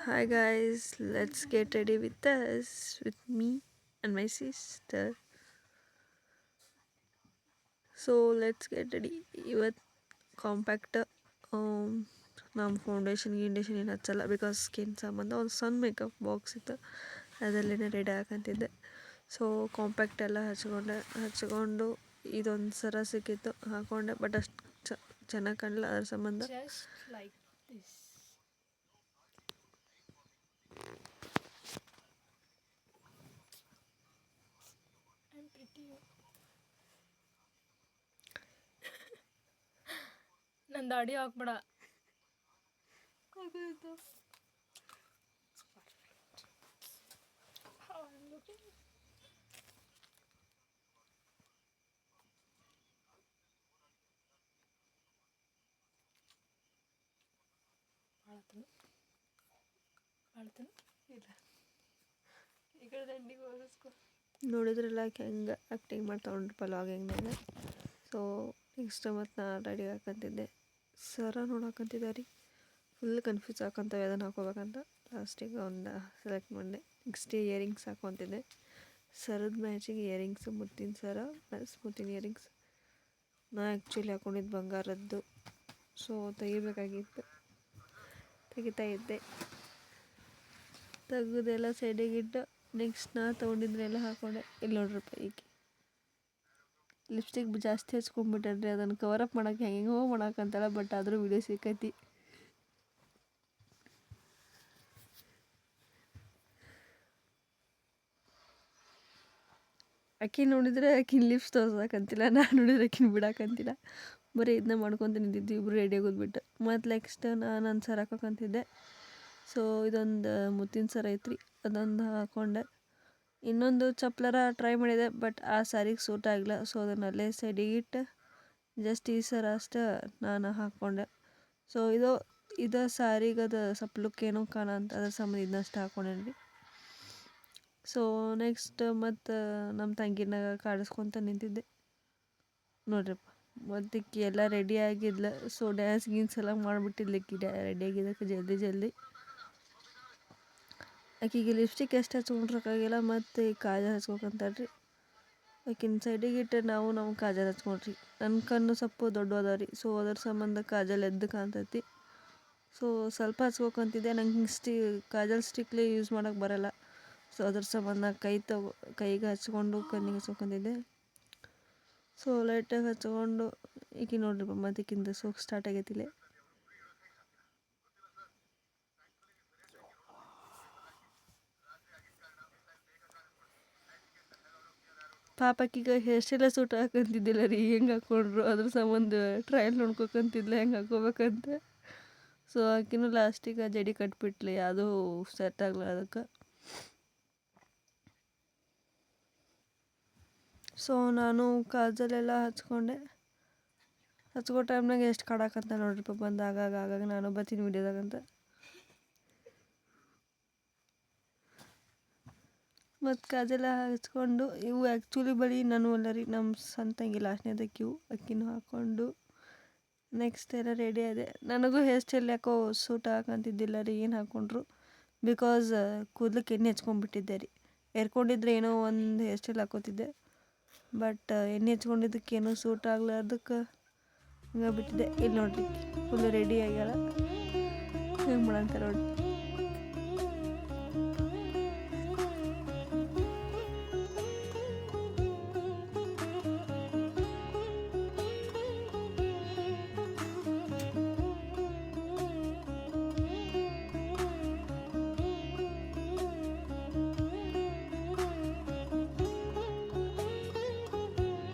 Hi guys, let's get ready with us, with me and my sister. So let's get ready. ಇವತ್ತು compact ನಮ್ಮ foundation ಏನು ಹಚ್ಚಲ್ಲ because skin ಸಂಬಂಧ ಒಂದು ಸಣ್ಣ makeup box ಇತ್ತು, ಅದರಲ್ಲೇ ರೆಡಿ ಹಾಕಂತಿದ್ದೆ. ಸೊ ಕಾಂಪ್ಯಾಕ್ಟ್ ಎಲ್ಲ ಹಚ್ಕೊಂಡು ಇದೊಂದು ಸರ ಸಿಕ್ಕಿತ್ತು, ಹಾಕೊಂಡೆ. ಬಟ್ ಅಷ್ಟು ಚೆನ್ನಾಗಿ ಕಾಣಲಿಲ್ಲ, ಅದ್ರ ಸಂಬಂಧ ನನ್ನ ದಾಡಿ ಹಾಕ್ಬೇಡ. ನೋಡಿದ್ರಲ್ಲ ಹೆಂಗೆ ಆ್ಯಕ್ಟಿಂಗ್ ಮಾಡ್ತಾ ಲಾಗಿಂಗ್ನಾಗ. ಸೊ ನೆಕ್ಸ್ಟ್ ಮತ್ತು ನಾ ರೆಡಿ ಹಾಕಂತಿದ್ದೆ, ಸರ ನೋಡಾಕಂತಿದ್ದೆ ರೀ. ಫುಲ್ ಕನ್ಫ್ಯೂಸ್ ಹಾಕಂತವೆ ಅದನ್ನು ಹಾಕೋಬೇಕಂತ. ಲಾಸ್ಟಿಗೆ ಒಂದು ಸೆಲೆಕ್ಟ್ ಮಾಡಿದೆ. ನೆಕ್ಸ್ಟ್ ಇಯರಿಂಗ್ಸ್ ಹಾಕೊತಿದ್ದೆ, ಸರದ ಮ್ಯಾಚಿಗೆ ಇಯರಿಂಗ್ಸ್, ಮುತ್ತಿನ ಸರ ಪ್ಲಸ್ ಮುತ್ತಿನ ಇಯರಿಂಗ್ಸ್. ನಾ ಆ್ಯಕ್ಚುಲಿ ಹಾಕೊಂಡಿದ್ದು ಬಂಗಾರದ್ದು, ಸೊ ತೆಗಿಬೇಕಾಗಿತ್ತು, ತೆಗಿತಾ ಇದ್ದೆ. ತೆಗೆದೆಲ್ಲ ಸೈಡಿಗಿಟ್ಟು ನೆಕ್ಸ್ಟ್ ನಾ ತೊಗೊಂಡಿದ್ರೆಲ್ಲ ಹಾಕೊಂಡೆ. ಇಲ್ಲಿ ನೋಡ್ರಪ್ಪ, ಈಗ ಲಿಪ್ಸ್ಟಿಕ್ ಜಾಸ್ತಿ ಹಚ್ಕೊಂಡ್ಬಿಟ್ಟನ್ರಿ. ಅದನ್ನು ಕವರಪ್ ಮಾಡೋಕೆ ಹೆಂಗೋ ಮಾಡೋಕ್ಕಂತಲ್ಲ, ಬಟ್ ಆದರೂ ವಿಡಿಯೋ ಸಿಕ್ಕೈತಿ. ಆಕೆ ನೋಡಿದ್ರೆ ಆಕಿನ ಲಿಪ್ಸ್ ತೋರ್ಸಕ್ಕಂತಿಲ್ಲ, ನಾನು ನೋಡಿದ್ರೆ ಆಕಿನ ಬಿಡಾಕಂತಿಲ್ಲ. ಬರೀ ಇದನ್ನ ಮಾಡ್ಕೊತ ನಿಂತಿದ್ವಿ ಇಬ್ಬರು ರೆಡಿ ಆಗೋದ್ಬಿಟ್ಟು. ಮತ್ತು ನೆಕ್ಸ್ಟ್ ನಾನು ಸರ ಹಾಕೋಕಂತಿದ್ದೆ. ಸೊ ಇದೊಂದು ಮುತ್ತಿನ ಸರ ಐತ್ರಿ, ಅದೊಂದು ಹಾಕ್ಕೊಂಡೆ. ಇನ್ನೊಂದು ಚಪ್ಲರ ಟ್ರೈ ಮಾಡಿದೆ, ಬಟ್ ಆ ಸ್ಯಾರಿಗೆ ಸೂಟ್ ಆಗಿಲ್ಲ. ಸೊ ಅದನ್ನು ಅಲ್ಲೇ ಸೈಡಿಗಿಟ್ಟು ಜಸ್ಟ್ ಈ ಸರ ಅಷ್ಟೇ ನಾನು ಹಾಕ್ಕೊಂಡೆ. ಸೊ ಇದು ಸ್ಯಾರಿಗೆ ಅದು ಸ್ವಲ್ಪ ಲುಕ್ ಏನೋ ಕಾಣ ಅಂತ ಅದ್ರ ಸಂಬಂಧ ಇದನ್ನಷ್ಟು ಹಾಕ್ಕೊಂಡೇನಿ. ಸೊ ನೆಕ್ಸ್ಟ್ ಮತ್ತು ನಮ್ಮ ತಂಗಿನ ಕಾಡಿಸ್ಕೊತ ನಿಂತಿದ್ದೆ ನೋಡ್ರಿಪ್ಪ. ಮತ್ತು ಎಲ್ಲ ರೆಡಿ ಆಗಿದ್ಲ. ಸೊ ಡ್ಯಾನ್ಸ್ ಗೀನ್ಸ್ ಎಲ್ಲ ಮಾಡಿಬಿಟ್ಟಿದ್ಲಿಕ್ಕಿ ರೆಡಿ ಆಗಿದ್ದಕ್ಕೆ ಜಲ್ದಿ. ಆಕಿಗೆ ಲಿಪ್ಸ್ಟಿಕ್ ಎಷ್ಟು ಹಚ್ಕೊಂಡ್ರಕ್ಕಾಗಿಲ್ಲ, ಮತ್ತು ಕಾಜಲ್ ಹಚ್ಕೊಕಂತಾಳ್ರಿ. ಆಕಿನ ಸೈಡಿಗಿಟ್ಟು ನಾವು ಕಾಜಲ್ ಹಚ್ಕೊಂಡ್ರಿ. ನನ್ನ ಕಣ್ಣು ಸ್ವಲ್ಪ ದೊಡ್ಡ ಅದಾವ್ರಿ, ಸೊ ಅದ್ರ ಸಂಬಂಧ ಕಾಜಲ್ ಎದ್ದು ಕಾಣ್ತೈತಿ. ಸೊ ಸ್ವಲ್ಪ ಹಚ್ಕೊಕಂತಿದ್ದೆ. ನಂಗೆ ಕಾಜಲ್ ಸ್ಟಿಕ್ಲಿ ಯೂಸ್ ಮಾಡೋಕೆ ಬರಲ್ಲ. ಸೊ ಅದ್ರ ಸಂಬಂಧ ಕೈಗೆ ಹಚ್ಕೊಂಡು ಕಣ್ಣಿಗೆ ಹಚ್ಕೊಕಂತಿದ್ದೆ. ಸೊ ಲೈಟಾಗಿ ಹಚ್ಕೊಂಡು ಈಕಿ ನೋಡ್ರಿಪ್ಪ, ಮತ್ತು ಈಕಿಂದ ಸೋಕ್ ಸ್ಟಾರ್ಟ್ ಆಗೈತಿಲ್ಲ. ಪಾಪಕ್ಕೀಗ ಹೇರ್ ಸ್ಟೈಲ ಸೂಟ್ ಹಾಕಂತಿದ್ದಿಲ್ಲ ರೀ, ಹೆಂಗೆ ಹಾಕ್ಕೊಂಡ್ರು ಅದ್ರ ಸಂಬಂಧ ಟ್ರಯಲ್ ನೋಡ್ಕೊಕಂತಿದ್ಲ ಹೆಂಗೆ ಹಾಕೋಬೇಕಂತ. ಸೊ ಆಕಿನೂ ಲಾಸ್ಟಿಗೆ ಜಡಿ ಕಟ್ಬಿಟ್ಲಿ, ಅದು ಸೆಟ್ ಆಗಲ್ಲ ಅದಕ್ಕೆ. ಸೊ ನಾನು ಕಾಜಲೆಲ್ಲ ಹಚ್ಕೋ ಟೈಮ್ನಾಗ ಎಷ್ಟು ಕಾಡಾಕಂತ ನೋಡ್ರಿಪ್ಪ ಬಂದು ಆಗಾಗ ನಾನು ಬರ್ತೀನಿ ವಿಡಿಯೋದಾಗಂತ. ಮತ್ತು ಕಾಜೆಲ್ಲ ಹಚ್ಕೊಂಡು ಇವು ಆ್ಯಕ್ಚುಲಿ ಬಳಿ ನಾನು ಅಲ್ಲ ರೀ, ನಮ್ಮ ಸಣ್ಣ ತಂಗಿ ಲಾಸ್ಟ್ನೇದಕ್ಕೆ ಇವು ಅಕ್ಕಿನೂ ಹಾಕ್ಕೊಂಡು ನೆಕ್ಸ್ಟ್ ಎಲ್ಲ ರೆಡಿ ಆದೆ. ನನಗೂ ಹೇರ್ ಸ್ಟೈಲ್ ಯಾಕೋ ಸೂಟ್ ಹಾಕಂತಿದ್ದಿಲ್ಲ ರೀ, ಏನು ಹಾಕ್ಕೊಂಡ್ರು. ಬಿಕಾಸ್ ಕೂದಲಕ್ಕೆ ಎಣ್ಣೆ ಹಚ್ಕೊಂಡ್ಬಿಟ್ಟಿದ್ದೆ ರೀ. ಎರ್ಕೊಂಡಿದ್ರೆ ಏನೋ ಒಂದು ಹೇರ್ ಸ್ಟೈಲ್ ಹಾಕೋತಿದ್ದೆ, ಬಟ್ ಎಣ್ಣೆ ಹಚ್ಕೊಂಡಿದ್ದಕ್ಕೆ ಏನೋ ಸೂಟ್ ಆಗ್ಲಾರ್ದಕ್ಕೆ ಹಂಗೆ ಬಿಟ್ಟಿದ್ದೆ. ಇಲ್ಲಿ ನೋಡ್ರಿ, ಫುಲ್ ರೆಡಿ ಆಗ್ಯಾಳ, ಹೆಂಗೆ ಮಾಡಂತ ನೋಡಿ.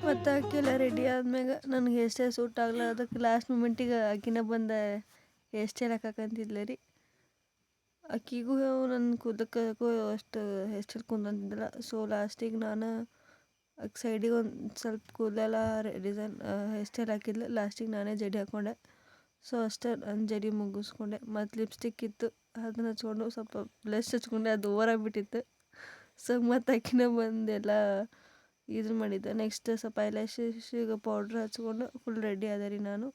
ಮತ್ತು ಆಕೆಲ್ಲ ರೆಡಿ ಆದ್ಮ್ಯಾಗ ನನಗೆ ಹೇರ್ ಸ್ಟೈಲ್ ಸೂಟ್ ಆಗಲ್ಲ. ಅದಕ್ಕೆ ಲಾಸ್ಟ್ ಮೂಮೆಂಟಿಗೆ ಆಕಿನ ಬಂದ ಹೇರ್ ಸ್ಟೈಲ್ ಹಾಕಂತಿದ್ಲ ರೀ. ಆಕಿಗೂ ನನ್ನ ಕೂದಲಕ್ಕೂ ಅಷ್ಟು ಹೇರ್ ಸ್ಟೈಲ್ ಕುಂದಂತಿದ್ದಿಲ್ಲ. ಸೊ ಲಾಸ್ಟಿಗೆ ನಾನು ಸೈಡಿಗೆ ಒಂದು ಸ್ವಲ್ಪ ಕೂದಲೆಲ್ಲ ಡಿಸೈನ್ ಹೇರ್ ಸ್ಟೈಲ್ ಹಾಕಿದ್ಲು. ಲಾಸ್ಟಿಗೆ ನಾನೇ ಜಡಿ ಹಾಕ್ಕೊಂಡೆ. ಸೊ ಅಷ್ಟೇ, ನನ್ನ ಜಡಿ ಮುಗಿಸ್ಕೊಂಡೆ. ಮತ್ತು ಲಿಪ್ಸ್ಟಿಕ್ ಇತ್ತು, ಅದನ್ನ ಹಚ್ಕೊಂಡು ಸ್ವಲ್ಪ ಬ್ಲಷ್ ಹಚ್ಕೊಂಡೆ, ಅದು ಓವರಾಗಿಬಿಟ್ಟಿತ್ತು. ಸೊ ಮತ್ತು ಆಕಿನ ಬಂದೆಲ್ಲ ಇದನ್ನು ಮಾಡಿದ್ದೆ. ನೆಕ್ಸ್ಟ್ ಸ್ವಲ್ಪ ಐಲ್ಯಾಶಿಗೆ ಪೌಡ್ರ್ ಹಚ್ಕೊಂಡು ಫುಲ್ ರೆಡಿ ಆದೆ ರೀ ನಾನು.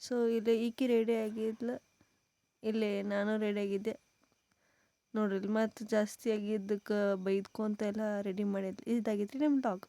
ಸೊ ಇಲ್ಲಿ ಈಕಿ ರೆಡಿ ಆಗಿದ್ಲು, ಇಲ್ಲಿ ನಾನು ರೆಡಿ ಆಗಿದ್ದೆ. ನೋಡ್ರಿ ಇಲ್ಲಿ ಮತ್ತು ಜಾಸ್ತಿ ಆಗಿದ್ದಕ್ಕೆ ಬೈದ್ಕೊಂತ ಎಲ್ಲ ರೆಡಿ ಮಾಡಿದ್ವಿ. ಇದಾಗೈತ್ರಿ ನಮ್ಮ ಲಾಗ್.